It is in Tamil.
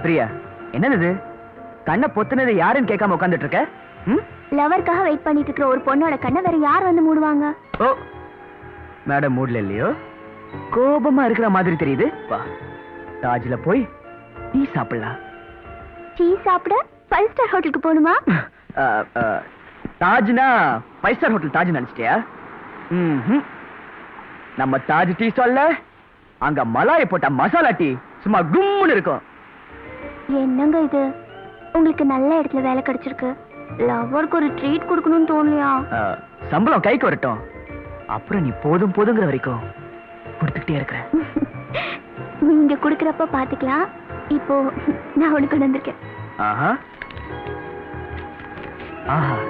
பிரியா, என்னது இது? கண்ணை பொத்துனது யாருன்னு கேட்காம உட்காந்துட்டு இருக்க? லவர்க்காக வெயிட் பண்ணிட்டு இருக்கிற ஒரு பொண்ணோட கண்ணை வேற யார் வந்து மூடுவாங்க? ஓ, மேடம் மூடல இல்லையோ? கோபமா இருக்கிற மாதிரி தெரியுது. வா, தாஜ்ல போய் டீ சாப்பிடலாம். டீ சாப்பிட 5 ஸ்டார் ஹோட்டலுக்கு போகணுமா? தாஜ்னா 5 ஸ்டார் ஹோட்டல் தாஜ் நினைச்சிட்டியா? நம்ம தாஜ் டீ ஸ்டால்ல அங்க மலாய் போட்ட மசாலா டீ சும்மா கும்முன்னு இருக்கும். என்னங்க இது, உங்களுக்கு நல்ல இடத்துல வேலை கிடைச்சிருக்கு, லவருக்கு ஒரு ட்ரீட் கொடுக்கணும்னு தோணலையா? சம்பளம் கைக்கு வரட்டும், அப்புறம் நீ போதும் போதுங்கிற வரைக்கும் கொடுத்துக்கிட்டே இருக்கிற. நீங்க குடுக்கறப்ப பாத்துக்கலாம். இப்போ நான் உனக்கு வந்திருக்கேன். ஆஹா ஆஹா.